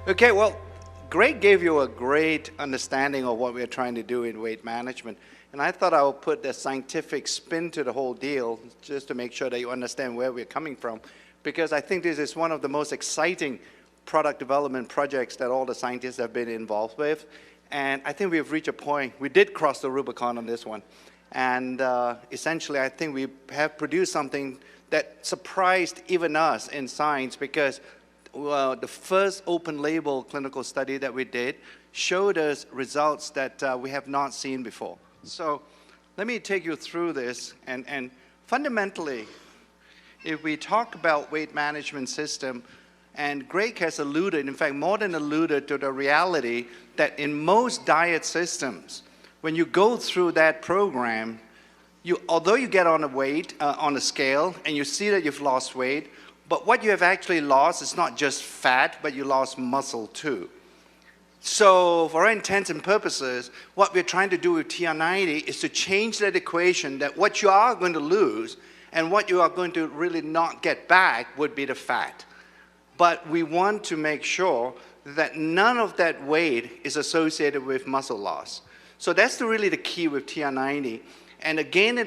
Okay, well, Greg gave you a great understanding of what we're trying to do in weight management. And I thought I would put the scientific spin to the whole deal just to make sure that you understand where we're coming from. Because I think this is one of the most exciting product development projects that all the scientists have been involved with. And I think we've reached a point. We did cross the Rubicon on this one. And essentially, I think we have produced something that surprised even us in science, because the first open label clinical study that we did showed us results that we have not seen before. So let me take you through this. And fundamentally, if we talk about weight management system, and Greg has alluded, in fact, more than alluded to the reality that in most diet systems, when you go through that program, although you get on a weight, on a scale, and you see that you've lost weight, but what you have actually lost is not just fat, but you lost muscle too. So for our intents and purposes, what we're trying to do with TR90 is to change that equation, that what you are going to lose and what you are going to really not get back would be the fat. But we want to make sure that none of that weight is associated with muscle loss. So that's really the key with TR90. And again,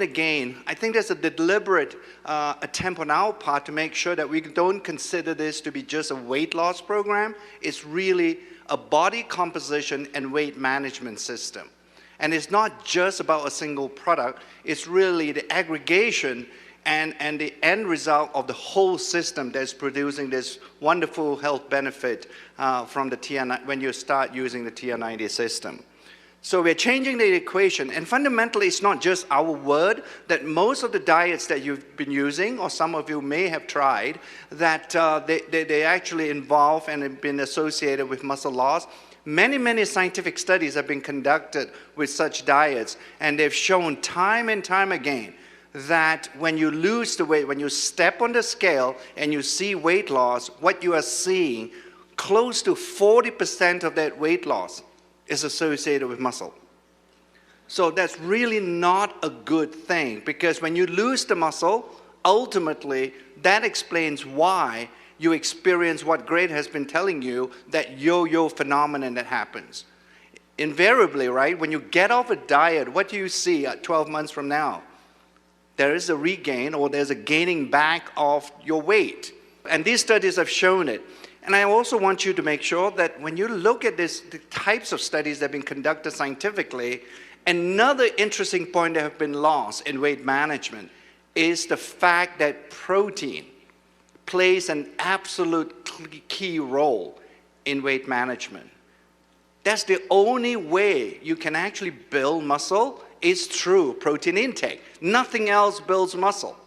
I think there's a deliberate attempt on our part to make sure that we don't consider this to be just a weight loss program. It's really a body composition and weight management system. And it's not just about a single product. It's really the aggregation and the end result of the whole system that's producing this wonderful health benefit from the TR90 when you start using the TR90 system. So we're changing the equation, and fundamentally it's not just our word, that most of the diets that you've been using, or some of you may have tried, that they actually involve and have been associated with muscle loss. Many scientific studies have been conducted with such diets, and they've shown time and time again that when you lose the weight, when you step on the scale and you see weight loss, what you are seeing, close to 40% of that weight loss is associated with muscle. So that's really not a good thing, because when you lose the muscle, ultimately that explains why you experience what Greg has been telling you, that yo-yo phenomenon that happens. Invariably, right, when you get off a diet, what do you see at 12 months from now? There is a regain, or there's a gaining back of your weight. And these studies have shown it. And I also want you to make sure that when you look at the types of studies that have been conducted scientifically, another interesting point that have been lost in weight management is the fact that protein plays an absolute key role in weight management. That's the only way you can actually build muscle is through protein intake. Nothing else builds muscle.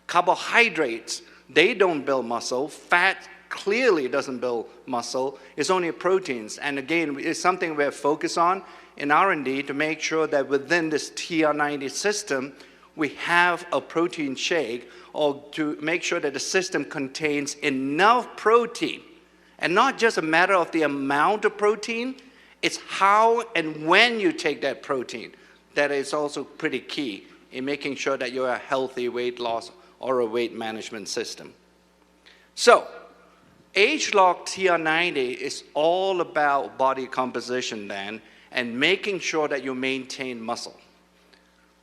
Carbohydrates, they don't build muscle. Fat clearly doesn't build muscle. It's only proteins. And again, it's something we're focused on in R&D to make sure that within this TR90 system, we have a protein shake, or to make sure that the system contains enough protein. And not just a matter of the amount of protein, it's how and when you take that protein that is also pretty key in making sure that you're a healthy weight loss or a weight management system. So, ageLOC TR90 is all about body composition then, and making sure that you maintain muscle.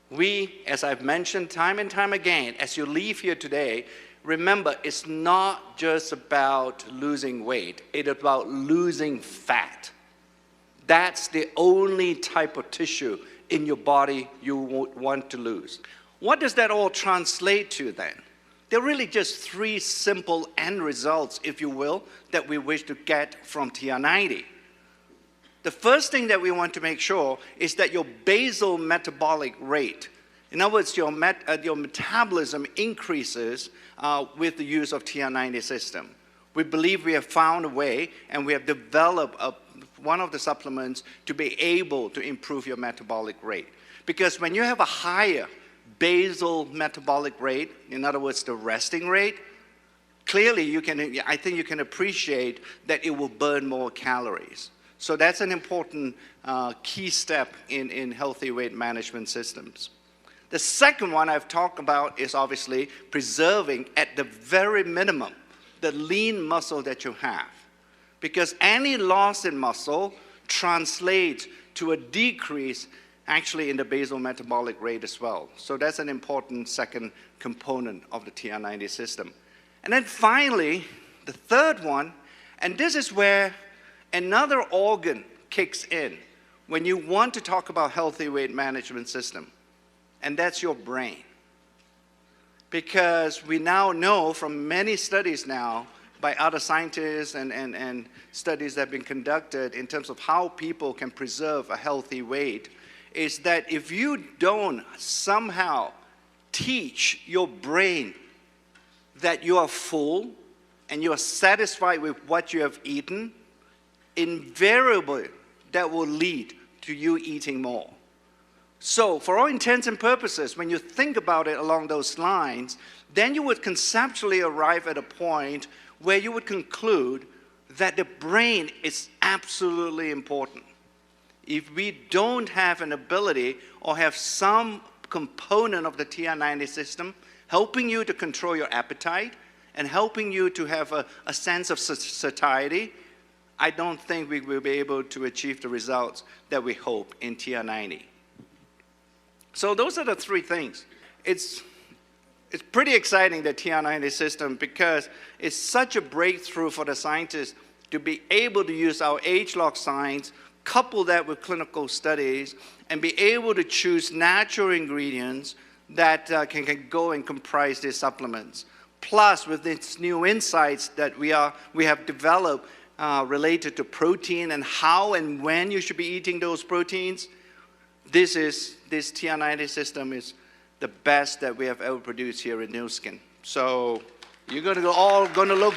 We, as I've mentioned time and time again, as you leave here today, remember, it's not just about losing weight, it's about losing fat. That's the only type of tissue in your body you want to lose. What does that all translate to then? There are really just three simple end results, if you will, that we wish to get from TR90. The first thing that we want to make sure is that your basal metabolic rate, in other words, your metabolism increases with the use of TR90 system. We believe we have found a way, and we have developed one of the supplements to be able to improve your metabolic rate. Because when you have a higher basal metabolic rate, in other words, the resting rate, clearly I think you can appreciate that it will burn more calories. So that's an important key step in healthy weight management systems. The second one I've talked about is obviously preserving at the very minimum the lean muscle that you have. because any loss in muscle translates to a decrease actually in the basal metabolic rate as well. So that's an important second component of the TR90 system. And then finally, the third one, and this is where another organ kicks in when you want to talk about healthy weight management system, and that's your brain. Because we now know from many studies now by other scientists and studies that have been conducted in terms of how people can preserve a healthy weight, is that if you don't somehow teach your brain that you are full and you are satisfied with what you have eaten, invariably that will lead to you eating more. So for all intents and purposes, when you think about it along those lines, then you would conceptually arrive at a point where you would conclude that the brain is absolutely important. If we don't have an ability or have some component of the TR90 system helping you to control your appetite and helping you to have a sense of satiety, I don't think we will be able to achieve the results that we hope in TR90. So those are the three things. It's pretty exciting, the TR90 system, because it's such a breakthrough for the scientists to be able to use our ageLOC science, couple that with clinical studies, and be able to choose natural ingredients that can go and comprise these supplements. Plus, with these new insights that we have developed related to protein and how and when you should be eating those proteins, this TR90 system is the best that we have ever produced here in Nu Skin. So you're all going to look